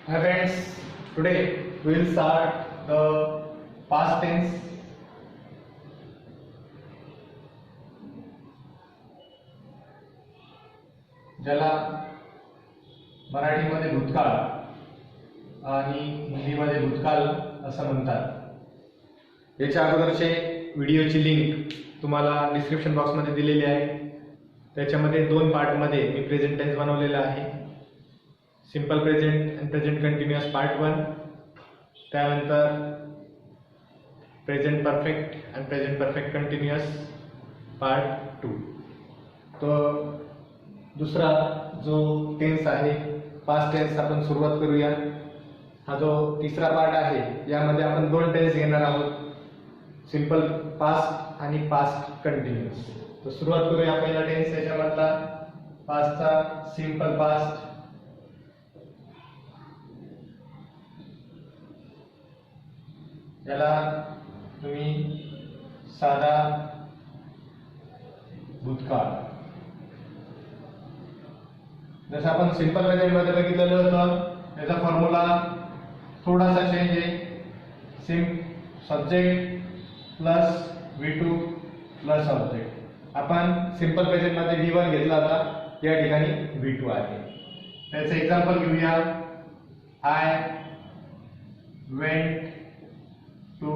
Hi friends, today we will start the past tense. ज्याला मराठीमध्ये भूतकाळ आणि हिंदीमध्ये भूतकाल असं म्हणतात. याच्या अगोदरचे व्हिडिओची लिंक तुम्हाला डिस्क्रिप्शन बॉक्समध्ये दिलेली आहे. त्याच्यामध्ये 2 पार्टमध्ये मी प्रेझेंट टेन्स बनवलेला आहे. सिंपल प्रेझेंट आणि प्रेझेंट कंटिन्युअस पार्ट 1, त्यानंतर प्रेझेंट परफेक्ट आणि प्रेझेंट परफेक्ट कंटिन्युअस पार्ट 2. तो दुसरा जो टेन्स आहे पास्ट टेन्स आपण सुरुवात करूया. हा जो तिसरा पार्ट आहे यामध्ये आपण 2 टेन्स घेणार आहोत, सिंपल पास्ट आणि पास्ट कंटिन्युअस. तर सुरुवात करूया पहिला टेन्स याच्यामधला पास्टचा सिंपल पास्ट. याला तुम्ही साधा भूतकाळ, जसं आपण सिंपल प्रेझेंट मध्ये बघितलेलं होतं याचा फॉर्म्युला थोडासा चेंज आहे. Subject plus V2 plus object. आपण सिंपल प्रेझेंट मध्ये V1 घेतला होता, या ठिकाणी V2 आहे. त्याचं एक्झाम्पल घेऊया. I went to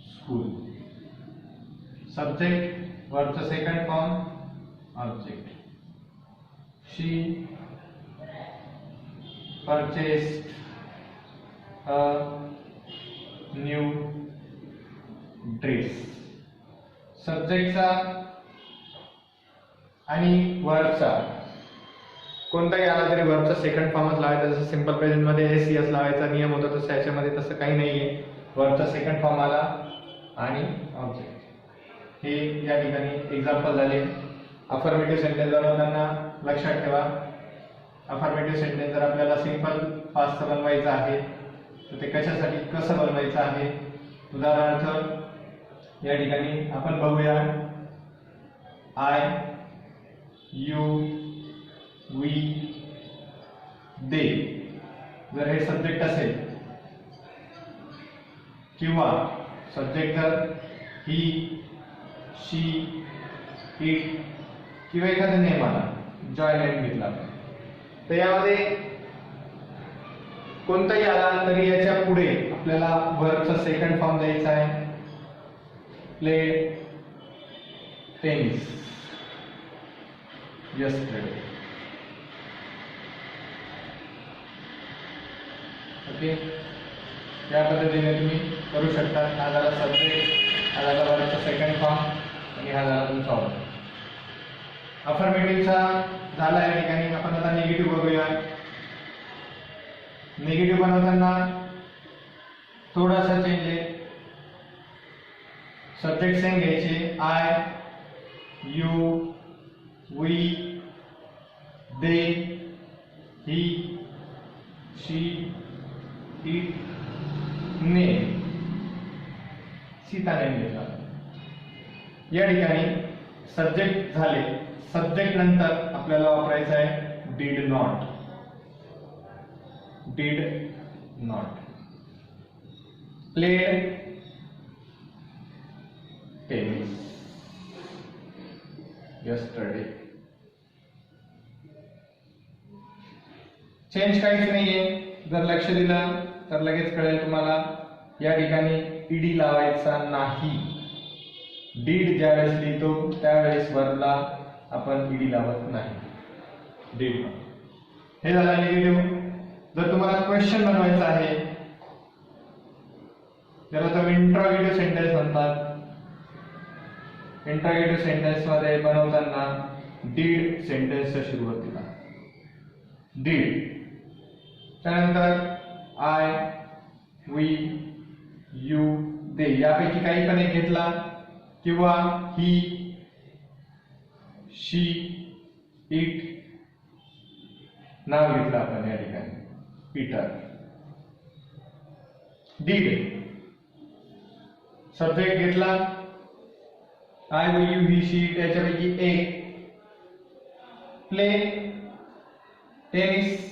school. Subject वर्बचा second form object. She purchased a new dress. सब्जेक्टचा आणि वर्बचा कोणताही आला तरी वर्बचा सेकंड फॉर्मच लावायचा. जसं सिंपल प्रेझेंट मध्ये एस लावायचा नियम होता, तसं याच्यामध्ये तसं काही नाहीये. वर्बचा सेकंड फॉर्म आला आणि ऑब्जेक्ट. हे या ठिकाणी एक्झाम्पल झाले. अफर्मेटिव्ह सेंटेन्स बनवताना लक्षात ठेवा, अफर्मेटिव्ह सेंटेन्स जर आपल्याला सिंपल पास्ट बनवायचं आहे तर ते कशासाठी कसं बनवायचं आहे. उदाहरणार्थ या ठिकाणी आपण बघूया. आय, यू, वी, दे. जर हे सब्जेक्ट असेल किंवा सब्जेक्ट जर ही, शी, इट किंवा एखादा नेम आला, जॉय लाईन घेतला, तर यामध्ये कोणताही आला तरी याच्या पुढे आपल्याला वर्बचा सेकंड फॉर्म द्यायचा आहे. Play tennis yesterday. ओके, या पद्धतीने तुम्ही करू शकता. हा झाला सब्जेक्ट, हा झाला वर्बचा सेकंड फॉर्म आणि हा झाला तुमचा ऑब्जेक्ट. अफर्मेटिव्हचा झाला या ठिकाणी. आपण आता निगेटिव्ह बघूया. निगेटिव्ह बनवताना थोडासा चेंज आहे. सब्जेक्ट सेम घ्यायचे. I, you, we, they, he, she, it, ने. सीता ने घेतला. या ठिकाणी सब्जेक्ट झाले. सब्जेक्ट नंतर आपल्याला वापरायचं आहे did not. Did not. Played tennis yesterday. Change काहीच नाहीये. जर लक्ष दिलं तर लगेच कळेल तुम्हाला. या ठिकाणी ईडी लावायचा नाही. डीड ज्यावेळेस लिहितो त्यावेळेस वर्बला आपण ईडी लावत नाही. डीड. हे झालं निगेटिव्ह. जर तुम्हाला क्वेश्चन बनवायचा आहे त्याला तर इंट्रोगेटिव्ह सेंटेन्स म्हणतात. इंट्रोगेटिव्ह सेंटेन्स मध्ये बनवताना डीड सेंटेन्सच्या सुरुवातीला डीड, त्यानंतर आय, वी, यू, दे यापैकी काही पण एक घेतला किंवा ही, शी, इट नाव घेतलं आपण या ठिकाणी पीटर. डीड. सब्जेक्ट घेतला I, we, you, he, she, it याच्यापैकी एक. Play tennis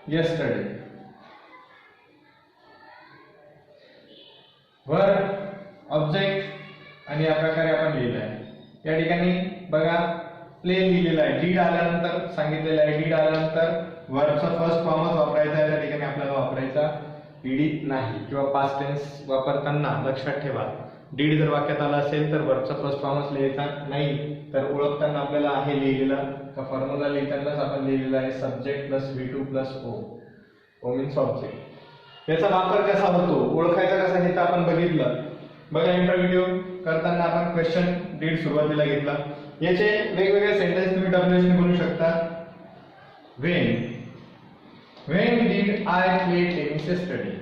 yesterday. Verb object आणि या प्रकारे आपण लिहिलं आहे. या ठिकाणी बघा प्लेन लिहिलेलं आहे. डीड आल्यानंतर सांगितलेलं आहे, डीड आल्यानंतर वर्बचा फर्स्ट फॉर्मच वापरायचा आहे. त्या ठिकाणी आपल्याला वापरायचा डीड नाही. किंवा पास्ट टेन्स वापरताना लक्षात ठेवा, डीड जर वाक्यात आला असेल तर वर्बचा फर्स्ट फॉर्मच लिहायचा नाही. तर ओळखताना आपल्याला आहे लिहिलेला का फॉर्म्युला लिहितानाच आपण लिहिलेला आहे subject plus V2 plus O means object. याचा वापर कसा होतो, ओळखायचा कसा हे तर आपण बघितलं. बघा इंटरव्ह्यू करताना आपण क्वेश्चन डीड सुरुवातीला घेतला. याचे वेगवेगळे सेंटेन्स तुम्ही डब्ल्यूएच बनवू शकता. when did I play tennis yesterday?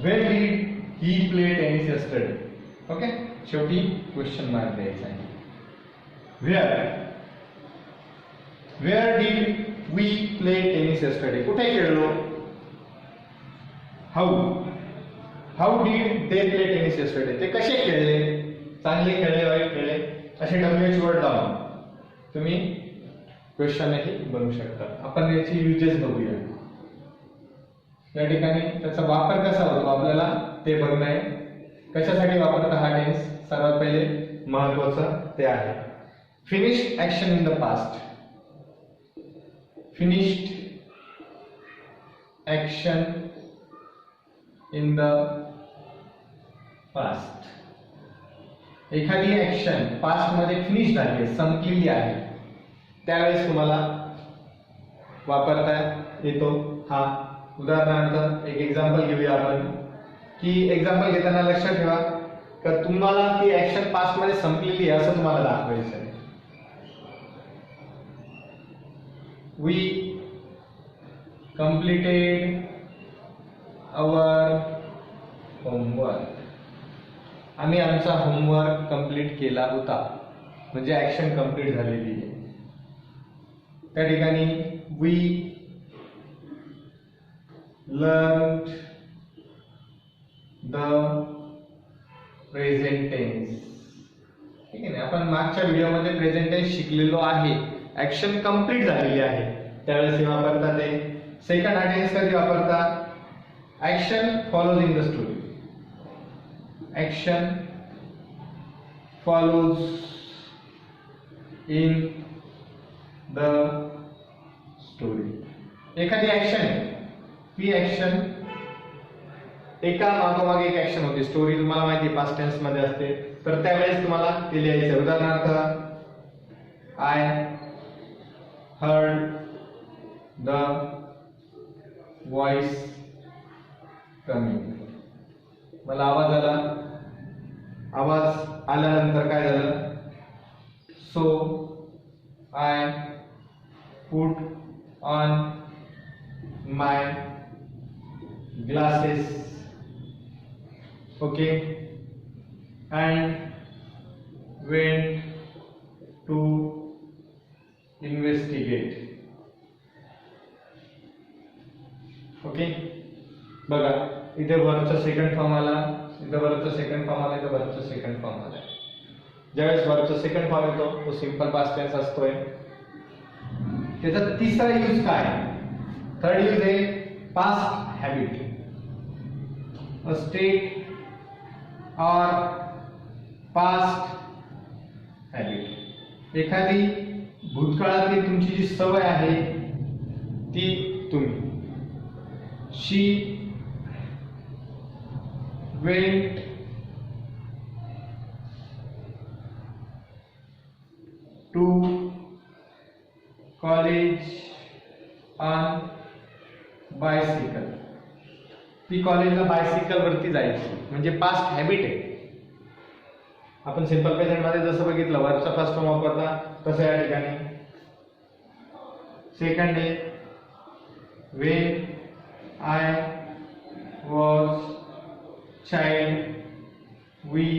when did he play tennis yesterday? Okay, शेवटी क्वेश्चन मार्क द्यायचा आहे. where did we play tennis yesterday? कुठे खेळलो? how did they play tennis yesterday? ते कसे खेळले, चांगले खेळले, वाईट खेळले, असे डब्ल्यूएच वर्ड लावून तुम्ही क्वेश्चनही बनवू शकता. आपण याची युजेस बघूया. या ठिकाणी त्याचा वापर कसा होतो आपल्याला ते बघणं आहे. कशासाठी वापरता हा टेन्स, सर्वात पहिले महत्त्वाचं ते आहे finished action in the past. Finished action in the past. एखादी ऍक्शन पास्ट मध्ये फिनिश झाली आहे, संपलेली आहे, त्यावेळेस तुम्हाला वापरता येतो हा. उदाहरणार्थ एक एक्झाम्पल घेऊया आपण, की एक्झाम्पल घेताना लक्षात ठेवा का तुम्हाला ती ऍक्शन पास्ट मध्ये संपलेली आहे असं तुम्हाला दाखवायचं आहे. We completed our homework. आम्ही आमचा होमवर्क कंप्लीट केला होता, म्हणजे ऍक्शन कंप्लीट झालेली आहे. त्या ठिकाणी we learned the present tense. ठीक आहे ना, आपण मागच्या व्हिडिओमध्ये प्रेझेंट टेन्स शिकलेलो आहे. ऍक्शन कंप्लीट झालेली आहे त्यावेळेस हे वापरता. ते सेकंड टेन्स कधी वापरता, action follows in the story. Action follows in the story. एखादी ऍक्शन आहे, ती ऍक्शन एका मागोमाग एक ऍक्शन होती. स्टोरी तुम्हाला माहिती पास्ट टेन्स मध्ये असते, तर त्यावेळेस तुम्हाला ते लिहायचं. उदाहरणार्थ I heard the voice coming. मला आवाज आला, आवाज आल्यानंतर काय झालं, so I put on my glasses. Okay, and went to investigate. Okay, बघा इथे वर्बचा सेकंड फॉर्म आला, इथे वर्बचा सेकंड फॉर्म आला, इथे वर्बचा सेकंड फॉर्म आला. ज्यावेळेस वर्बचा सेकंड फॉर्म येतो तो सिंपल पास्ट टेन्स असतोय. त्याचा तिसरा यूज काय, थर्ड यूज आहे past habit. A state or past habit. एखादी भूतकाळातली तुमची जी सवय आहे ती तुम्ही. She went to college on bicycle. ती कॉलेजला बायसिकल वरती जायची, म्हणजे पास्ट हॅबिट आहे. आपण सिंपल प्रेझेंट मध्ये जसं बघितलं वर्बचा फर्स्ट फॉर्म वापरला तसं या ठिकाणी सेकंड आहे when I was child we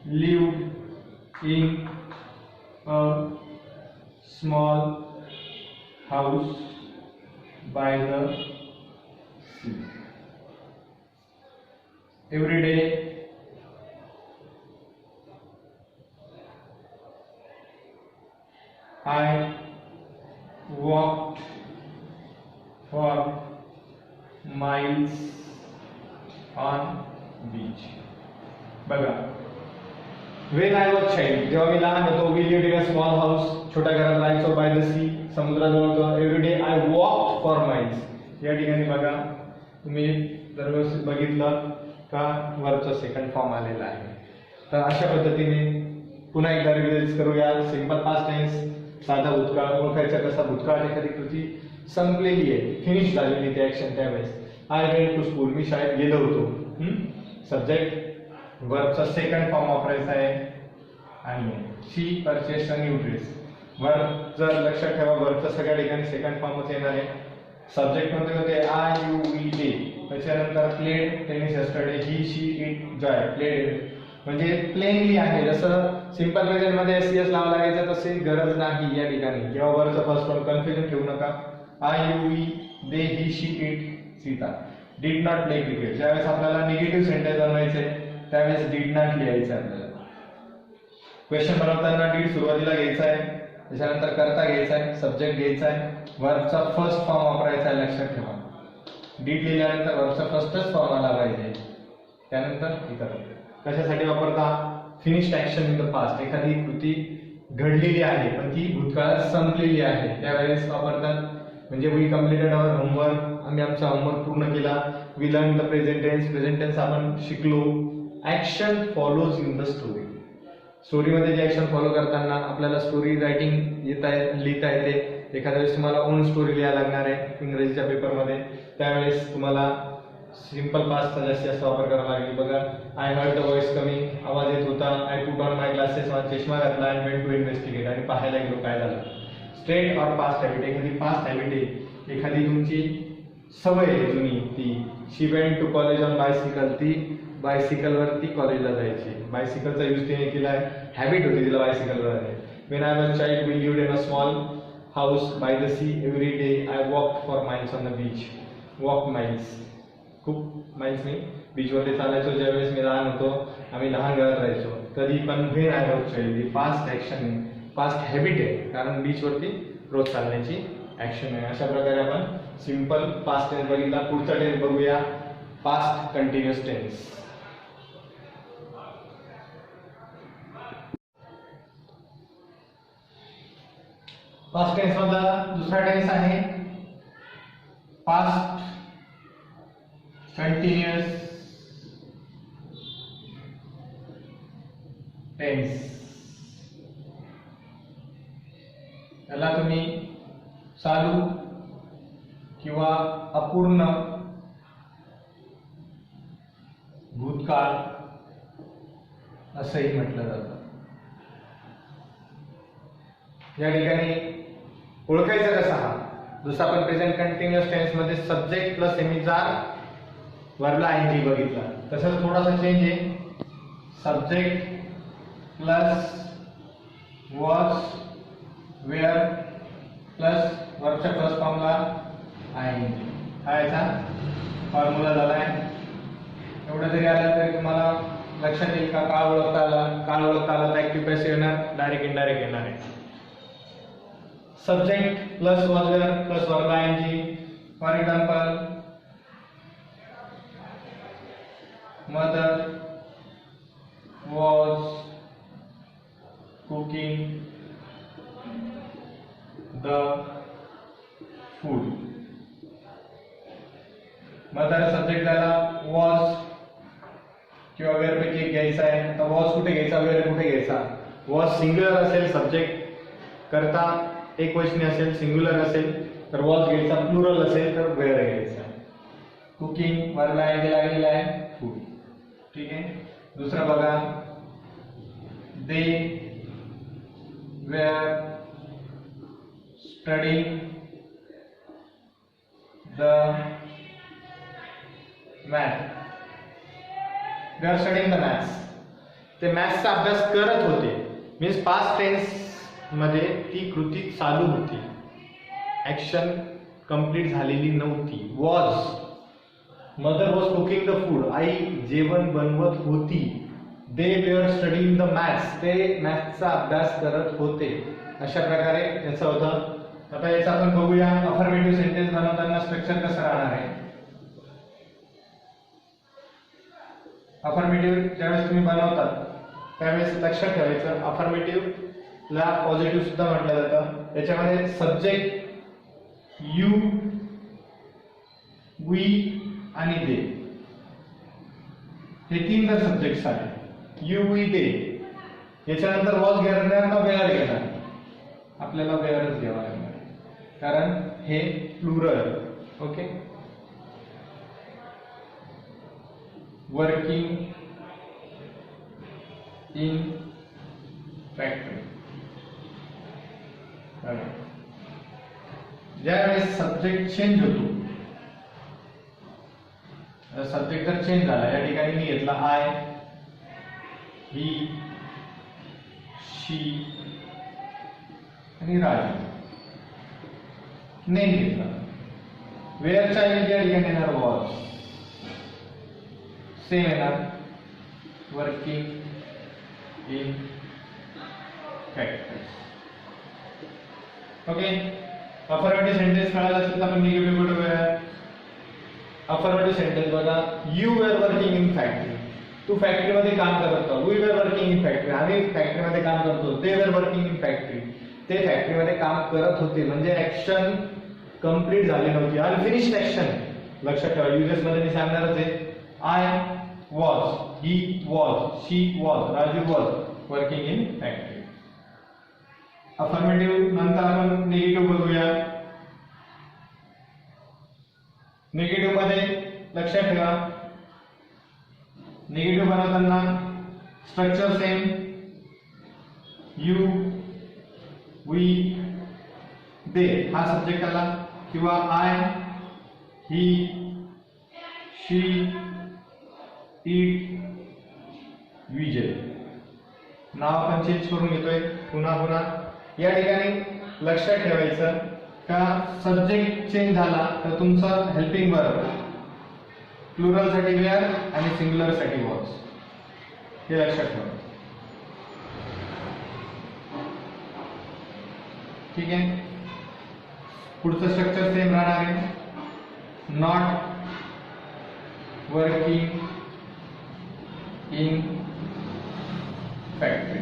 lived in a small house by the sea. Every day I walked walk miles on beach. बघा, वेन आय वॉज चाइल्ड, जेव्हा मी लहान होतो, we lived in a small house, छोट्या घरात राहायचो, by the sea, समुद्राजवळ होतो. Every day I walk for miles. या ठिकाणी बघा, तुम्ही जर व्यवस्थित बघितलं का वरचा सेकंड फॉर्म आलेला आहे. तर अशा पद्धतीने पुन्हा एकदा रिव्हिज करूया. सिंपल पास्ट टेन्स, साधा भूतकाळ ओळखायचा कसा. भूतकाळ एखादी कृती संपलेली आहे, फिनिश झालेली ती ऍक्शन. त्यावेळेस आय वेंट टू स्कूल, मी शाळेत गेलो होतो. सब्जेक्ट वर्बचा सेकंड फॉर्म वापरायचा आहे. आणि she purchase a new dress. Verb जर लक्षात ठेवा, वर्बचा सगळ्या ठिकाणी सेकंड फॉर्मच येणार आहे. सब्जेक्ट मध्ये होते आय यू वी दे. त्याच्यानंतर played tennis yesterday, he she it Joy. Played म्हणजे प्लेनली आहे. जसं सिंपल प्रेझेंट मध्ये एस लावा लागायचं तशी गरज नाही या ठिकाणी. किंवा वरचं फर्स्ट फॉर्म कन्फ्युजन ठेवू नका. I you we they, he she it Sita. Did not play cricket. ज्यावेळेस आपल्याला निगेटिव्ह सेंटेन्स बनवायचे त्यावेळेस डिड नॉट लिहायचं आपल्याला. क्वेश्चन बनवताना डिड सुरुवातीला घ्यायचा आहे, त्याच्यानंतर करता घ्यायचा आहे, सब्जेक्ट घ्यायचा आहे, वर्बचा फर्स्ट फॉर्म वापरायचा आहे. लक्षात ठेवा, डिड लिहिल्यानंतर वर्बचा फर्स्टच फॉर्म आला पाहिजे, त्यानंतर हे करा. कशासाठी वापरता? Finished action in the past. एखादी कृती घडलेली आहे पण ती भूतकाळात संपलेली आहे त्यावेळेस वापरतात. म्हणजे वी कम्प्लीटेड आवर होमवर्क, आम्ही आमचा होमवर्क पूर्ण केला. We learn the present tense, present tense आपण शिकलो. Action follows in the story. स्टोरीमध्ये जे ऍक्शन फॉलो करताना आपल्याला स्टोरी रायटिंग लिहिता येते. एखाद्या वेळेस तुम्हाला ओन स्टोरी लिहायला लागणार आहे इंग्रजीच्या पेपरमध्ये, त्यावेळेस तुम्हाला सिंपल पास्टचा जास्तीत जास्त वापर करावा लागेल. बघा, I heard the voice coming, आवाज येत होता. I put on my glasses, माझा चष्मा घातला. अँड वेंट टू इन्व्हेस्टिगेट, आणि पाहायला गेलो काय झालं. Straight or past habit. एखादी पास्ट हॅबिट आहे, एखादी तुमची सवय आहे जुनी ती. She went to college on bicycle, ती बायसिकलवरती कॉलेजला जायची. बायसिकलचा यूज तिने केला आहे, हॅबिट होती तिला बायसिकलवर. When I was child we lived in a small house by the sea. Every day I walk for miles on the beach. Walk miles, खूप माइल्स नाही, बीचवरती चालायचो ज्यावेळेस मी लहान होतो. आम्ही लहान घरात राहायचो. कधी पण Wien I was child, past action आहे, पास्ट हॅबिट आहे, कारण बीचवरती रोज चालण्याची ऍक्शन आहे. अशा प्रकारे आपण सिंपल पास्ट टेन्स बघितला. पुढचा टेन्स बघूया, past continuous tense. Past tense मधला दुसरा टेन्स आहे पास्ट कंटिन्युअस टेन्स. याला तुम्ही चालू किंवा अपूर्ण भूतकाळ असंही म्हटलं जातं. या ठिकाणी ओळखायचा कसा हा? जसं आपण प्रेझेंट कंटिन्युअस टेन्स मध्ये सब्जेक्ट प्लस सेमीजार वर्बला आयएनजी बघितला, तसंच थोडासा चेंज आहे. Subject plus was were plus वर्बच्या फर्स्ट फॉर्मला आयएनजी. हा याचा फॉर्म्युला झालाय. एवढं जरी आलं तरी तुम्हाला लक्षात येईल का काळ ओळखता आला. काळ ओळखता आला तर ऍक्टिव्ह पॅसिव्ह येणार, डायरेक्ट इनडायरेक्ट येणार आहे. Subject plus was were plus वर्बला ING. For example, mother was cooking the food. Mother subject झाला, वॉज किंवा वेअर पैकी एक घ्यायचा आहे. आता वॉज कुठे घ्यायचा, वेअर कुठे घ्यायचा? वॉज सिंग्युलर असेल सब्जेक्ट करता एक वचनी असेल, सिंग्युलर असेल तर वॉज घ्यायचा, प्लुरल असेल तर वेअर घ्यायचा. कुकिंग वर्बला आयएनजी लागलेला आहे, फूड. ठीक आहे. दुसरा बघा, दे were studying the math. They are studying the maths. ते मॅथ्सचा अभ्यास करत होते. मीन्स पास्ट टेन्स मध्ये ती कृती चालू होती, ऍक्शन कंप्लीट झालेली नव्हती. Was, mother was cooking the food, आई जेवण बनवत होती. They were studying the maths, ते मॅथ्सचा अभ्यास करत होते. अशा प्रकारे याचं होतं आता याचं आपण बघूया अफर्मेटिव्ह सेंटेन्स बनवताना स्ट्रक्चर कसं राहणार आहे. अफर्मेटिव्ह ज्यावेळेस तुम्ही बनवतात त्यावेळेस लक्षात ठेवायचं अफर्मेटिव्ह ला पॉझिटिव्ह सुद्धा म्हटलं जातं. त्याच्यामध्ये सब्जेक्ट यू, वी आणि दे हे तीन जर सब्जेक्ट्स आहेत यू, वी, दे, याच्यानंतर वॉज घेणार का वेअर घेणार. आपल्याला वेअरच घ्यावा लागणार कारण हे plural. Okay, working in factory. ज्यावेळेस सब्जेक्ट चेंज होतो, सब्जेक्ट जर चेंज झाला, या ठिकाणी मी घेतला आय, ही, शी आणि राजू, नेम घेतला. वेअरच्या ऐवजी या ठिकाणी येणार वॉज, सेम येणार working in factory. Okay, affirmative sentence कळाला असेल तर आपण निगेटिव्ह बघूया. अफर्मेटिव्ह सेंटेन्स बघा, you were working in factory, तू फॅक्टरी मध्ये काम करत होता. We were working in factory, आम्ही फॅक्टरी मध्ये काम करतो. They were working in factory, ते फॅक्टरी मध्ये काम करत होते. म्हणजे ऍक्शन कंप्लीट झाली नव्हती, अनफिनिश्ड ऍक्शन. लक्षात ठेवा, युजेस मध्ये मी सांगणारच आहे. I was, he was, she was, Raju was working in factory. Affirmative नंतर आपण निगेटिव्ह बघूया. निगेटिव्ह मध्ये लक्षात ठेवा, निगेटिव्ह बनवताना स्ट्रक्चर सेम, यू, वी, दे हा सब्जेक्ट आला, किंवा आय, ही, शी, इट, विजय. नाव आपण चेंज करून घेतोय पुन्हा पुन्हा. या ठिकाणी लक्षात ठेवायचं का सब्जेक्ट चेंज झाला तर तुमचं हेल्पिंग वर्ब प्लुरल साठी वेअर आणि सिंग्युलर साठी वॉज, हे लक्षात ठेवा. ठीक आहे, पुढचं स्ट्रक्चर सेम राहणार आहे. Not working in factory.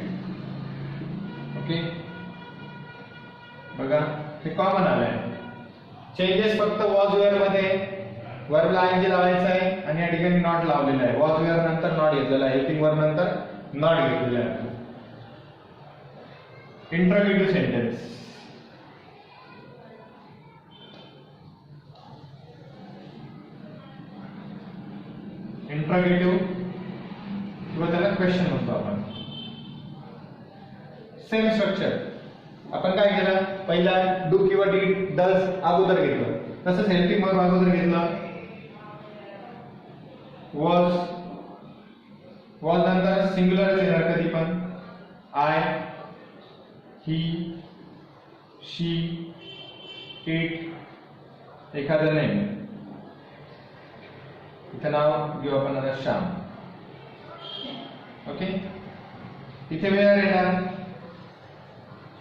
Okay, बघा हे कॉमन आलंय. चेंजेस फक्त वॉज वेअर मध्ये वर्बला आयएनजी लावायचा आहे आणि या ठिकाणी नॉट लावलेला आहे. वॉज वेअर नंतर नॉट घेतलेला आहे, हेल्पिंग वर्ब नंतर नॉट घेतलेला आहे. Interrogative sentence. इंट्रोगेटिव्ह किंवा त्याला क्वेश्चन म्हणतो आपण. Same structure. आपण काय केलं, पहिला डू किंवा डीड, डज अगोदर घेतलं, तसंच हेल्पिंग वर्ब अगोदर घेतला. वॉज, वॉज नंतर सिंग्युलर येणार कधी पण. आय, ही, शी, इट, एखादं नेम. इथे नाव घेऊ आपण आता श्याम. ओके, इथे वेअर येणार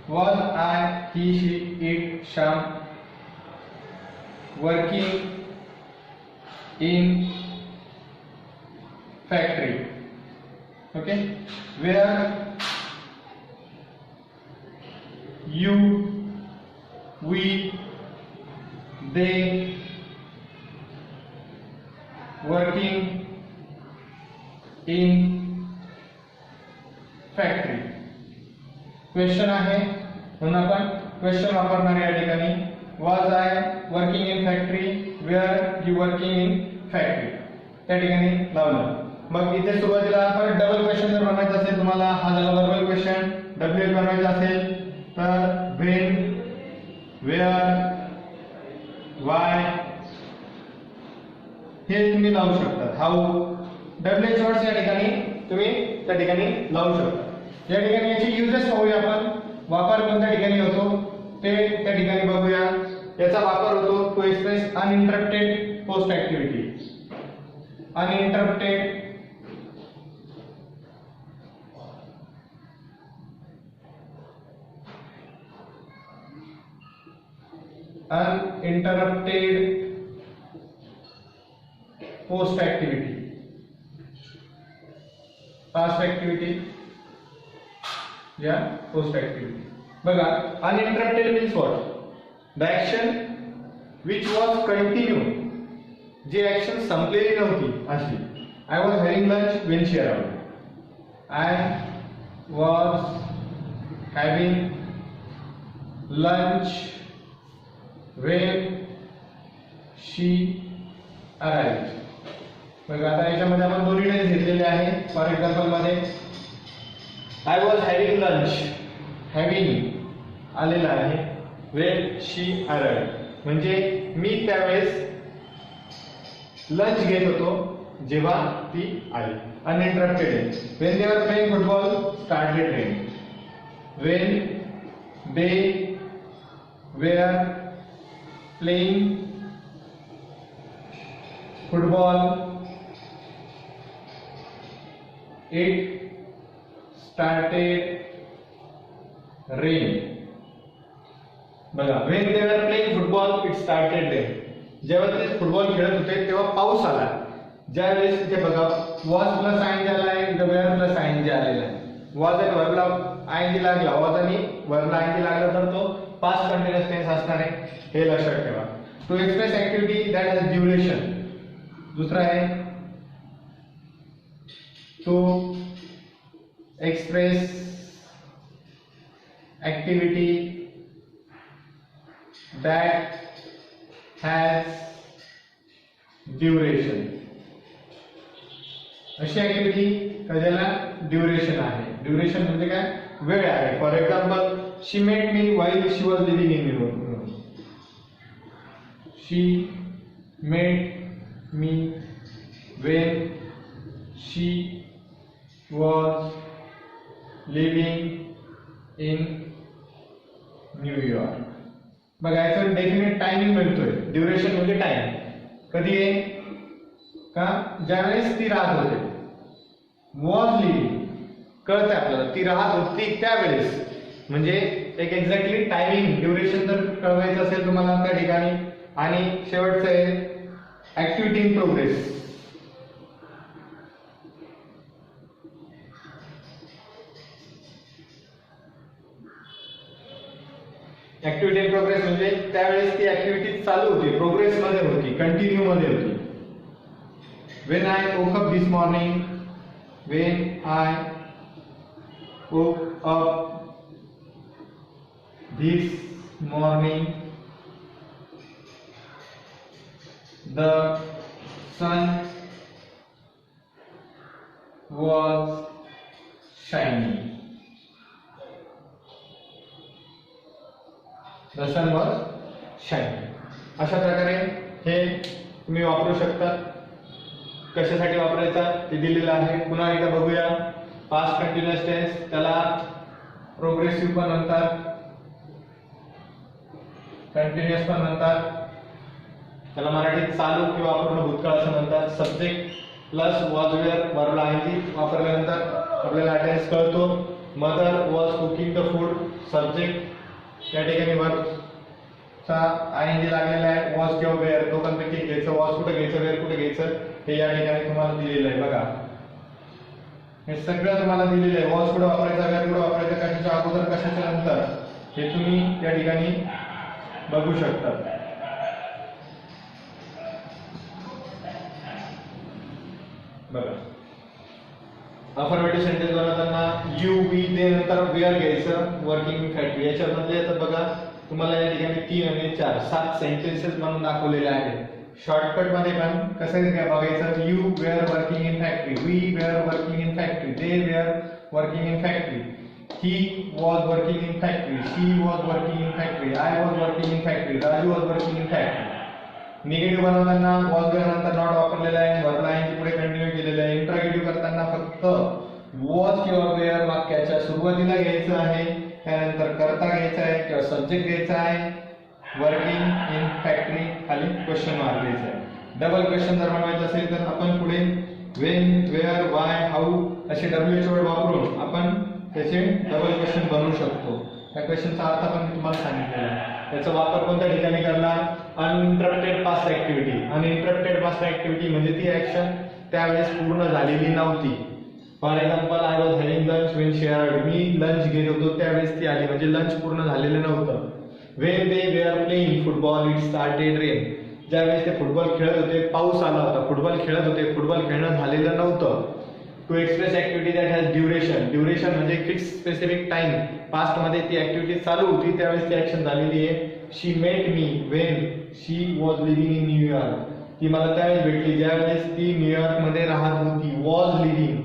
was, I, he, she, it, Shyam working in factory. Okay, were you, we, they working in factory. Question आहे म्हणून आपण क्वेश्चन वापरणार आहे या ठिकाणी. Was I working in factory, were you working in factory, त्या ठिकाणी लावलं. मग इथे सुरुवातीला आपण डबल क्वेश्चन जर बनवायचं असेल तुम्हाला, हा झाला वर्बल क्वेश्चन. डब्ल्यू बनवायचं असेल तर व्हेन, वेअर, वाय हे तुम्ही लावू शकता. हाऊ, डब्ल्यूएच वर्ड्स या ठिकाणी तुम्ही त्या ठिकाणी लावू शकता. या ठिकाणी याची युजेस पाहूया आपण. वापर कोणत्या ठिकाणी होतो ते त्या ठिकाणी बघूया. याचा वापर होतो to express uninterrupted post activity. Uninterrupted uninterrupted post activity, past activity या post activity. बघा uninterrupted means what? The action which was continued, जी ऍक्शन संपलेली नव्हती अशी. I was having lunch when she arrived. I was having lunch when she arrived. बघा आता याच्यामध्ये आपण दोन्ही टेन्स घेतलेले आहे. फॉर एक्झाम्पल मध्ये I was having lunch, having आलेला आहे, when she arrived म्हणजे मी त्यावेळेस लंच घेत होतो जेव्हा ती आली. Uninterrupted. when they were playing football started raining. when they were playing football it started rain. बघा when they were playing football it started rain. जेव्हा ते फुटबॉल खेळत होते तेव्हा पाऊस आला. ज्यावेळेस तिथे बघा was प्लस आयएनजी आला आहे, इथं were प्लस आयएनजी आलेला आहे. was आणि verb ला आयएनजी लागला, was आणि verb ला आयएनजी लागला तर तो पास्ट कंटिन्युअस टेन्स असणार आहे, हे लक्षात ठेवा. To express activity that has duration. दुसरा आहे to express activity that has duration. अशी ऍक्टिव्हिटी ज्याला ड्युरेशन आहे. ड्युरेशन म्हणजे काय? वेळ आहे. For example she met me while she was living in Europe. she met me when she was living in New York. बघा याचं डेफिनेट टायमिंग मिळतोय. ड्युरेशन म्हणजे टाइम. कधी आहे का? ज्यावेळेस ती राहत होते. वॉज लिव्हिंग कळतंय आपल्याला, ती राहत होती त्यावेळेस, म्हणजे एक एक्झॅक्टली टायमिंग ड्युरेशन जर कळवायचं असेल तुम्हाला त्या ठिकाणी. आणि शेवटचं आहे activity in progress. Activity in progress म्हणजे त्यावेळेस ती ऍक्टिव्हिटी चालू होती, प्रोग्रेस मध्ये होती, कंटिन्यू मध्ये होती. when I woke up this morning, when I woke up this morning, the sun was shining. The sun was shining. अशा प्रकारे हे तुम्ही वापरू शकता. कशासाठी वापरायचा ते दिलेलं आहे. पुन्हा एकदा बघूया. पास्ट कंटिन्युअस टेन्स त्याला प्रोग्रेसिव्ह पण म्हणतात, कंटिन्युअस पण म्हणतात, त्याला मराठीत चालू किंवा अपूर्ण भूतकाळ असं म्हणतात. Subject plus was wear verb आयएनजी वापरल्यानंतर आपल्याला टेन्स कळतो. Mother was cooking the food, subject या ठिकाणी वर्ब चा आयएनजी लागलेला आहे. वॉज किंवा वेअर दोघांपैकी घ्यायचं. वॉज कुठे घ्यायचं, वेअर कुठे घ्यायचं हे या ठिकाणी तुम्हाला दिलेलं आहे. बघा हे सगळं तुम्हाला दिलेलं आहे. वॉज कुठे वापरायचा, वेअर कुठे वापरायचा, कशाच्या अगोदर कशाच्या नंतर हे तुम्ही या ठिकाणी बघू शकता. बघा अफर्मेटिव्ह सेंटेन्स बनवताना यू बी ते नंतर वेअर घ्यायचं. वर्किंग फॅक्टरी याच्यामध्ये आता बघा तुम्हाला या ठिकाणी 3 आणि 4 7 सेंटेन्सेस म्हणून दाखवलेले आहेत. शॉर्टकट मध्ये पण कसं बघायचं. You were working in factory, we were working in factory, they were working in factory, he was working in factory, she was working in factory, I was working in factory, Raju was working in factory. Negative बनवताना was were नंतर not वापरलेला आहे, verb line पुढे continue केलेलं आहे. इंटरगेटिव्ह करताना फक्त was किंवा वेअर वाक्याच्या सुरुवातीला घ्यायचं आहे, त्यानंतर करता घ्यायचा आहे किंवा सब्जेक्ट घ्यायचा आहे. वर्किंग इन फॅक्टरी खाली क्वेश्चन मार्क द्यायचा आहे. डबल क्वेश्चन जर बनवायचं असेल तर आपण पुढे वेन, वेअर, वाय, हाऊ असे डब्ल्यूएच वर्ड वापरून आपण त्याचे डबल क्वेश्चन बनवू शकतो. त्या क्वेश्चनचा अर्थ पण मी तुम्हाला सांगितलेला आहे. त्याचा वापर कोणत्या ठिकाणी करणार? Uninterrupted past activity. Uninterrupted past activity म्हणजे ती ऍक्शन त्यावेळेस पूर्ण झालेली नव्हती. For example, I was having lunch when she arrived. मी लंच घेत होतो त्यावेळेस ती आली, म्हणजे लंच पूर्ण झालेलं नव्हतं. When they were playing football it started rain. ज्यावेळेस ते फुटबॉल खेळत होते पाऊस आला होता. फुटबॉल खेळत होते, फुटबॉल खेळणं झालेलं नव्हतं. To express activity that has duration. Duration म्हणजे फिक्स स्पेसिफिक टाइम. पास्ट मध्ये ती ऍक्टिव्हिटी चालू होती त्यावेळेस ती ऍक्शन झालेली आहे. She met me when she was living in New York. ती मला त्यावेळेस भेटली ज्यावेळेस ती न्यूयॉर्क मध्ये राहत होती. वॉज लिव्हिंग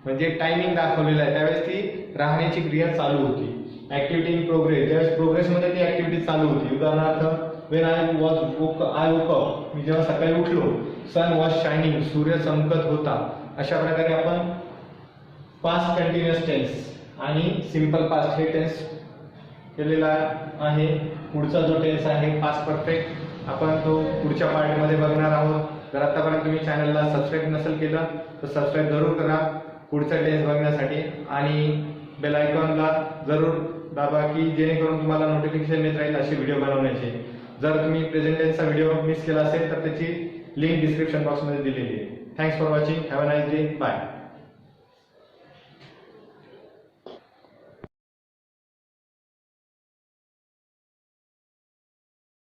म्हणजे टायमिंग दाखवलेला आहे, त्यावेळेस ती राहण्याची क्रिया चालू होती. ऍक्टिव्हिटी इन प्रोग्रेस, ज्यावेळेस प्रोग्रेस मध्ये ती ऍक्टिव्हिटी चालू होती. उदाहरणार्थ, व्हेन आय वोक अप, मी जेव्हा सकाळी उठलो. सन वॉज शायनिंग, सूर्य चमकत होता. अशा प्रकारे आपण पास्ट कंटिन्युअस टेन्स आणि सिंपल पास्ट हे टेन्स केलेला आहे. पुढचा जो टेन्स आहे पास्ट परफेक्ट, आपण तो पुढच्या पार्टमध्ये बघणार आहोत. जर आतापर्यंत तुम्ही चॅनलला सबस्क्राईब नसेल केलं तर सबस्क्राईब जरूर करा पुढचा टेन्स बघण्यासाठी, आणि बेल आयकॉनला जरूर दाबा की जेणेकरून तुम्हाला नोटिफिकेशन येत राहील असे व्हिडिओ बनवण्याचे. जर तुम्ही प्रेझेंट टेन्सचा व्हिडिओ मिस केला असेल तर त्याची लिंक डिस्क्रिप्शन बॉक्समध्ये दिलेली आहे. Thanks for watching. Have a nice day. Bye.